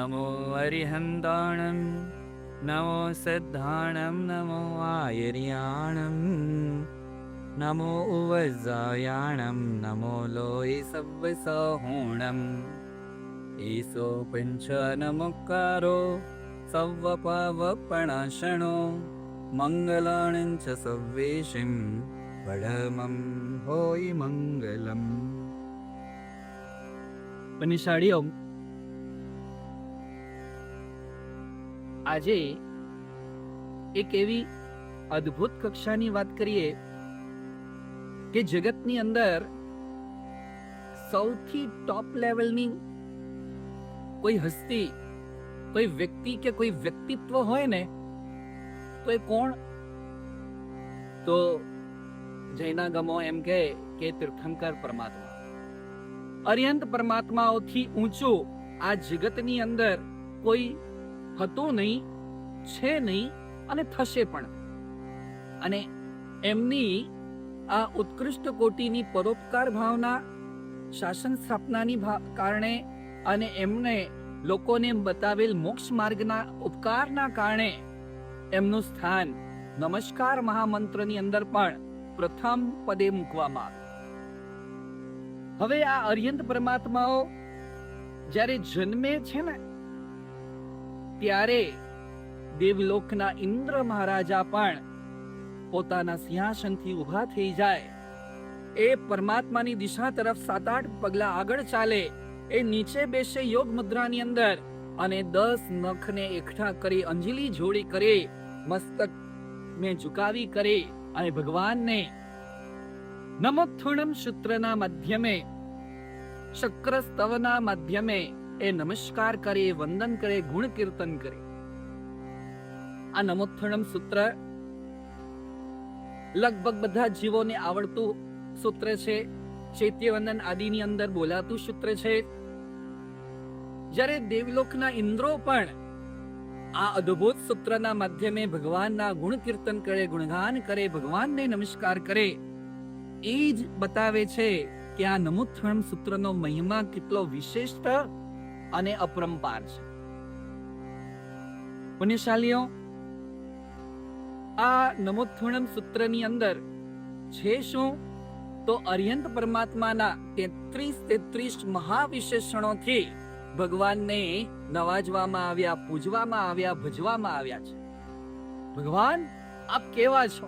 નમો અરિહંતાણમ નમો સિદ્ધાણમ નમો આયર્યાણમ નમો ઉવજાયાણમ નમો લોય સવ્વસહોણમ ઈસો પંચ નમકારો સવ્વપાવપણાશણો મંગલાણં ચ સવ્વેશિમ વડમમ હોય મંગલમ. બનિશાળીઓ, આજે એક એવી અદ્ભુત કક્ષાની વાત કરીએ કે જગતની અંદર સૌથી ટોપ લેવલની કોઈ હસ્તી, કોઈ વ્યક્તિ કે કોઈ વ્યક્તિત્વ હોય ને તો એ કોણ? તો જૈનાગમો એમ કહે કે તીર્થંકર પરમાત્મા, અર્યંત પરમાત્માઓથી ઊંચું આ જગતની અંદર કોઈ હતું નહીં, છે નહીં અને થશે પણ. અને એમની આ ઉત્કૃષ્ટ કોટીની પરોપકાર ભાવના, શાસન સ્થાપનાની કારણે અને એમને લોકોને બતાવેલ મોક્ષ માર્ગના ઉપકારના કારણે એમનું સ્થાન નમસ્કાર મહામંત્રની અંદર પણ પ્રથમ પદે મૂકવામાં આવ્યું. હવે આ અર્યંત પરમાત્માઓ જ્યારે જન્મે છે ને ત્યારે દેવલોકના ઇન્દ્ર મહારાજા પણ પોતાના સિંહાસનથી ઊભા થઈ જાય, એ પરમાત્માની દિશા તરફ 7-8 પગલા આગળ ચાલે, એ નીચે બેસે યોગ મુદ્રાની અંદર અને 10 નખને એકઠા કરી અંજલિ જોડી કરે, મસ્તક ને ઝુકાવી કરે અને ભગવાનને નમોત્થુણમ સૂત્રના માધ્યમે, શક્ર સ્તવના માધ્યમે એ નમસ્કાર કરે, વંદન કરે, ગુણ કીર્તન કરે. આ નમોત્થુણમ સૂત્ર લગભગ બધા જીવોને આવડતું સૂત્ર છે. ચૈત્યવંદન આદિની અંદર બોલાતું સૂત્ર છે. જ્યારે દેવલોકના ઇન્દ્રો પણ આ અદ્ભુત સૂત્રના માધ્યમે ભગવાનના ગુણ કીર્તન કરે, ગુણગાન કરે, ભગવાનને નમસ્કાર કરે, એ જ બતાવે છે કે આ નમોત્થુણમ સૂત્રનો મહિમા કેટલો વિશિષ્ટ અને અપરંપાર છે. પુણ્યશાલીઓ, આ નમોત્થુણમ સૂત્રની અંદર છે શું? તો અર્યંત પરમાત્માના 33 મહાવિશેષણોથી ભગવાનને નવાજવામાં આવ્યા, પૂજવામાં આવ્યા, ભજવામાં આવ્યા છે. ભગવાન આપ કેવા છો?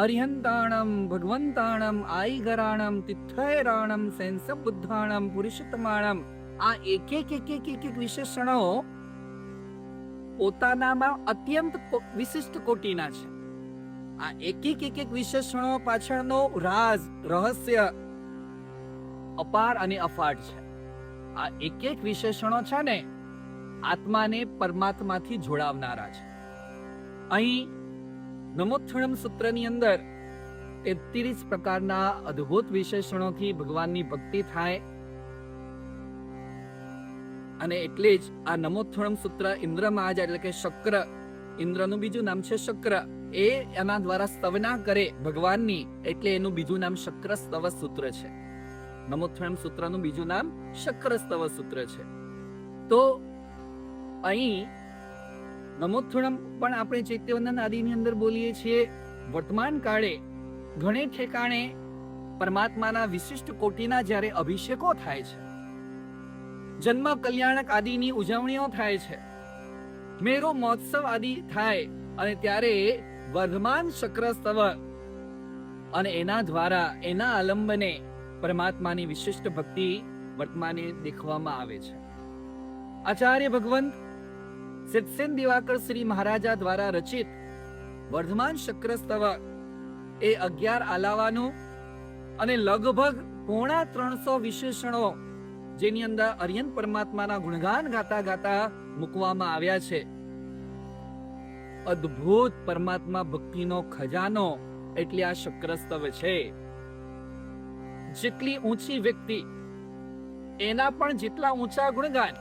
અર્યંતાણમ ભગવંતાણમ આઈગરાણમ તિથૈરાણમ સેન્સબુદ્ધાણમ પુરુષોત્તમાણમ. આ એક વિશેષણો પોતાનામાં અત્યંત વિશિષ્ટ કોટીના છે. આ એક વિશેષણો પાછળનો રાજ, રહસ્ય અપાર અને અફાટ છે. આ એક વિશેષણો છે ને આત્માને પરમાત્માથી જોડાવનારા છે. અહીં નમોત્થુણમ સૂત્રની અંદર 33 પ્રકારના અદ્ભુત વિશેષણોથી ભગવાનની ભક્તિ થાય. અને એટલે જ આ નમોત્થુણમ સૂત્ર ઇન્દ્ર મહારાજા એટલે કે શક્ર, ઇન્દ્રનું બીજું નામ છે શક્ર, એ એના દ્વારા સ્તવના કરે ભગવાનની, એટલે એનું બીજું નામ શક્ર સ્તવ સૂત્ર છે. નમોત્થુણમ સૂત્રનું બીજું નામ શક્ર સ્તવ સૂત્ર છે. તો અહીં નમોત્થુણમ પણ આપણે ચૈત્યવંદન આદિની અંદર બોલીએ છીએ. વર્તમાન કાળે ઘણે ઠેકાણે પરમાત્માના વિશિષ્ટ કોટીના જ્યારે અભિષેકો થાય છે, જન્મ કલ્યાણક આદિની ઉજવણીઓ થાય છે, મેરો મહોત્સવ આદિ થાય, અને ત્યારે વર્ધમાન શક્ર સ્તવ અને એના દ્વારા, એના આલંબને પરમાત્માની વિશિષ્ટ ભક્તિ વર્તમાને દેખવામાં આવે છે. આચાર્ય ભગવંત સિદ્ધસેન દિવાકર શ્રી મહારાજા દ્વારા રચિત વર્ધમાન શક્ર સ્તવ એ 11 આલાવાનું અને લગભગ 350 વિશેષણો જેની અંદર અર્યંત પરમાત્માના ગુણગાન ગાતા ગાતા મૂકવામાં આવ્યા છે. અદ્ભુત પરમાત્મા ભક્તિનો ખજાનો એટલે આ શક્ર સ્તવ છે. જેટલી ઊંચી વ્યક્તિ, એના પણ જેટલા ઊંચા ગુણગાન,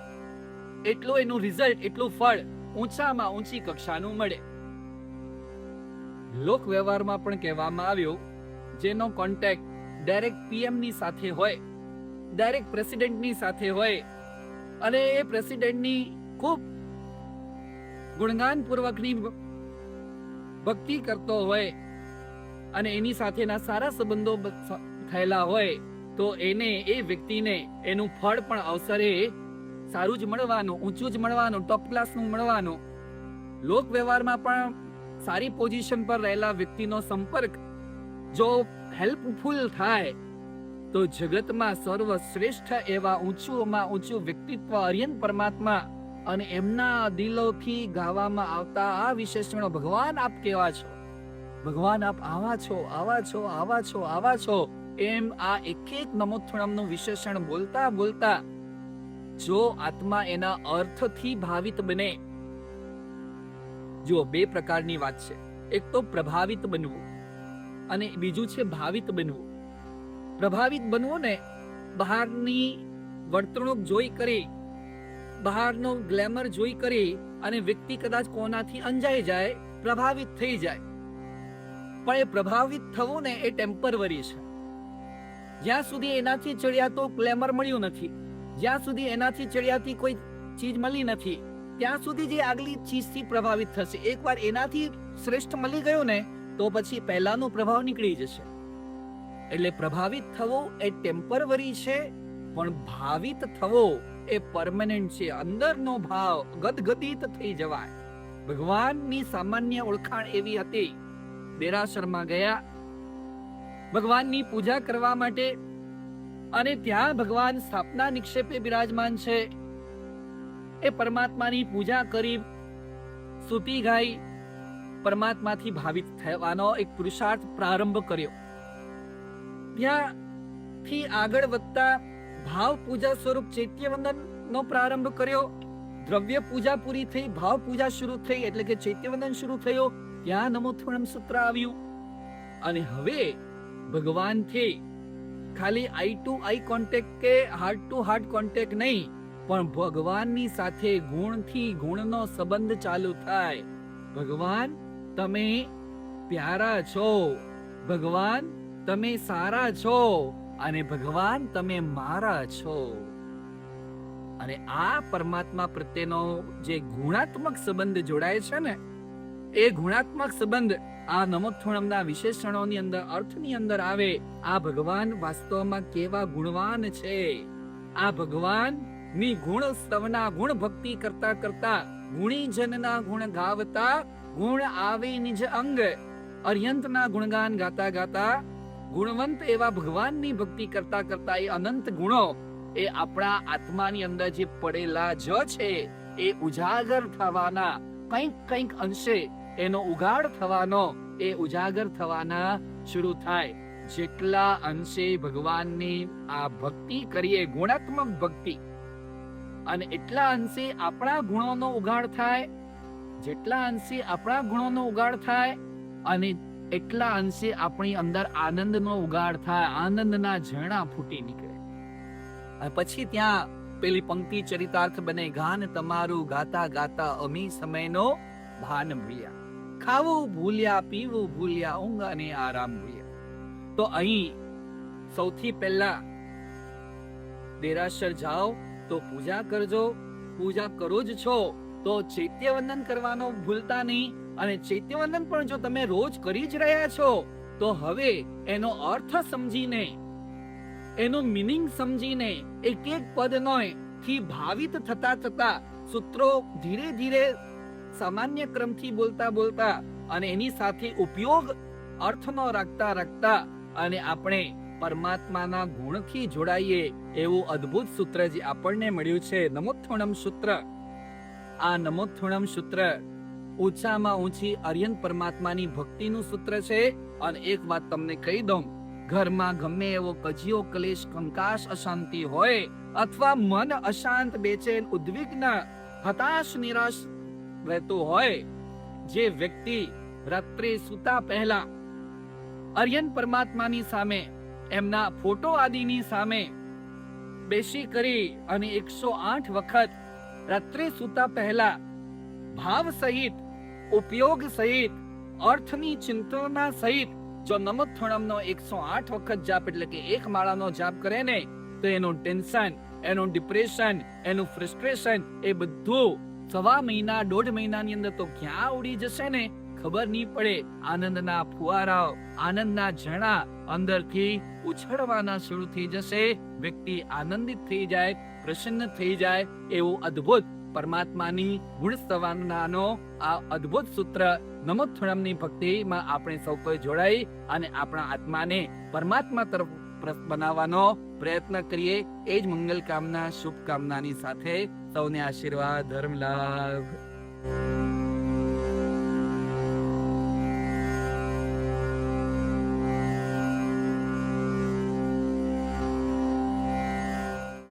એટલું એનું રિઝલ્ટ, એટલું ફળ ઊંચામાં ઊંચી કક્ષાનું મળે. લોક વ્યવહારમાં પણ કહેવામાં આવ્યું, જેનો કોન્ટેક્ટ ડાયરેક્ટ પીએમ ની સાથે હોય, ડાયરેક્ટ પ્રેસિડેન્ટની સાથે હોય, અને એ પ્રેસિડેન્ટની ખૂબ ગુણગાન પૂર્વકની ભક્તિ કરતો હોય અને એની સાથેના સારા સંબંધો થયેલા હોય તો એને, એ વ્યક્તિને એનું ફળ પણ અવસરે સારું જ મળવાનું, ઊંચું જ મળવાનું, ટોપ ક્લાસનું મળવાનું. લોક વ્યવહારમાં પણ સારી પોઝિશન પર રહેલા વ્યક્તિનો સંપર્ક જો હેલ્પફુલ થાય તો જગતમાં સર્વશ્રેષ્ઠ એવા ઊંચુંમાં ઊંચું વ્યક્તિત્વ આર્યન પરમાત્મા અને એમના દિલોથી ગાવામાં આવતા આ વિશેષણો, ભગવાન આપ કેવા છો, ભગવાન આપ આવા છો, આવા છો, આવા છો, આવા છો, એમ આ એક એક નમોથુણમનું વિશેષણ બોલતા બોલતા જો આત્મા એના અર્થથી ભાવિત બને. જો બે પ્રકારની વાત છે, એક તો પ્રભાવિત બનવું અને બીજું છે ભાવિત બનવું. પ્રભાવિત બનવું ને બહારની વર્તણૂક જોઈ કરી, બહારનો ગ્લેમર જોઈ કરી અને વ્યક્તિ કદાચ કોનાથી અંજાઈ જાય, પ્રભાવિત થઈ જાય. પણ એ પ્રભાવિત થવું ને એ ટેમ્પરરી છે. જ્યાં સુધી એનાથી ચડિયાતો ગ્લેમર મળ્યું નથી, જ્યાં સુધી એનાથી ચડિયાતી કોઈ ચીજ મળી નથી, ત્યાં સુધી જે આગલી ચીજથી પ્રભાવિત થશે. એકવાર એનાથી શ્રેષ્ઠ મળી ગયો ને તો પછી પહેલાનો પ્રભાવ નીકળી જશે. એટલે પ્રભાવિત થવો એ ટેમ્પરરી છે, પણ ભાવિત થવો એ પરમેનન્ટ છે. અંદરનો ભાવ ગદગદિત થઈ જવાય. ભગવાનની સામાન્ય ઓળખાણ એવી હતી. દેરાસરમાં ગયા ભગવાનની પૂજા કરવા માટે અને ત્યાં ભગવાન સ્થાપના નિક્ષેપે બિરાજમાન છે. એ પરમાત્માની પૂજા કરી, સ્તુતિ ગાઈ, પરમાત્માથી ભાવિત થવાનો એક પુરુષાર્થ પ્રારંભ કર્યો. ત્યાંથી આગળ વધતા ભાવ પૂજા સ્વરૂપ ચૈત્યવંદન નો પ્રારંભ કર્યો. દ્રવ્ય પૂજા પૂરી થઈ, ભાવ પૂજા શરૂ થઈ, એટલે કે ચૈત્યવંદન શરૂ થયો. ત્યાં નમોથુણમ સૂત્ર આવ્યું અને હવે ભગવાનથી ખાલી આઈ ટુ આઈ કોન્ટેક્ટ કે હાર્ટ ટુ હાર્ટ કોન્ટેક્ટ નહીં, પણ ભગવાનની સાથે ગુણથી ગુણનો સંબંધ ચાલુ થાય. ભગવાન તમે પ્યારા છો, ભગવાન તમે સારા છો અને ભગવાન તમે મારા છો. અને આ પરમાત્મા પ્રત્યેનો જે ગુણાત્મક સંબંધ જોડાય છે ને, એ ગુણાત્મક સંબંધ આ નમોથુણમના વિશેષણોની અંદર, અર્થની અંદર આવે. આ ભગવાન વાસ્તવમાં કેવા ગુણવાન છે. આ ભગવાન ની ગુણ સ્તવના, ગુણ ભક્તિ કરતા કરતા, ગુણી જનના ગુણ ગાવતા, ગુણ આવે નિજ અંગ. અર્યંતના ગુણગાન ગાતા ગાતા, ગુણવંત એવા ભગવાનની ભક્તિ કરતા કરતા એ અનંત ગુણો એ આપણા આત્માની અંદર જે પડેલા જ છે એ ઉજાગર થવાના, કંઈક કંઈક અંશે એનો ઉગાડ થવાનો, એ ઉજાગર થવાના શરૂ થાય. જેટલા અંશે ભગવાનની આ ભક્તિ કરીએ, ગુણાત્મક ભક્તિ, અને એટલા અંશે આપણા ગુણોનો ઉગાડ થાય. જેટલા અંશે આપણા ગુણોનો ઉગાડ થાય અને એટલા અંશે આપણી અંદર આનંદનો ઉગાડ થાય, આનંદના ઝરણા ફૂટી નીકળે. અને પછી ત્યાં પેલી પંક્તિ ચરિતાર્થ બને, ગાન તમારું ગાતા ગાતા અમી સમયનો ભાન ભૂલ્યા. ખાવું ભૂલ્યા, પીવું ભૂલ્યા, ઊંઘ અને આરામ ભૂલ્યા. તો અહીં સૌથી પહેલા દેરાસર જાઓ તો પૂજા કરજો. પૂજા કરો જ છો તો ચૈત્યવંદન કરવાનો ભૂલતા નહીં. અને ચૈત્યવંદન પણ જો તમે રોજ કરી જ રહ્યા છો તો હવે એનો અર્થ સમજીને, એનો મીનિંગ સમજીને, એક એક પદનો થી ભાવિત થતા થતા, સૂત્રો ધીરે ધીરે સામાન્ય ક્રમથી બોલતા બોલતા અને એની સાથે ઉપયોગ અર્થનો રાખતા રાખતા અને આપણે પરમાત્માના ગુણથી જોડાઈએ એવું અદ્ભુત સૂત્ર જે આપણને મળ્યું છે, નમોથુણમ સૂત્ર. આ નમોથુણમ સૂત્ર ઊંચામાં ઊંચી આર્યન પરમાત્માની ભક્તિનું સૂત્ર છે. અને એક વાત તમને કહી દઉં, ઘરમાં ગમે એવો કજિયો, ક્લેશ, કંકાશ, અશાંતિ હોય અથવા મન અશાંત, બેચેન, ઉદ્વિગ્ન, હતાશ, નિરાશ રહેતું હોય, જે વ્યક્તિ રાત્રે સૂતા પહેલા આર્યન પરમાત્માની સામે, એમના ફોટો આદિની સામે બેસી કરી અને 108 વખત રાત્રે સૂતા પહેલા ભાવ સહિત, ઉપયોગ સહિત, અર્થની ચિંતના સહિત જો નમોથુણમનો 108 વખત જાપ, એટલે કે એક માળાનો જાપ કરે ને, તો એનું ટેન્શન, એનું ડિપ્રેશન, એનું ફ્રસ્ટ્રેશન, એ બધું 1.5 મહિના 1.5 મહિનાની અંદર તો ક્યાં ઉડી જશે ને ખબર નહીં પડે. આનંદના ફુવારાઓ, આનંદના ઝરણા અંદરથી ઉછળવાના શરૂ થઈ જશે. વ્યક્તિ આનંદિત થઈ જાય, પ્રસન્ન થઈ જાય. એવું અદ્ભુત પરમાત્માની ગુણ સ્તવનાનો આ અદ્ભુત સૂત્ર નમોત્થણમની ભક્તિમાં આપણે સૌ કોઈ જોડાઈ અને આપણા આત્માને પરમાત્મા તરફ બનાવવાનો પ્રયત્ન કરીએ. એ જ મંગલ કામના, શુભકામનાની સાથે સૌને આશીર્વાદ, ધર્મ લાભ.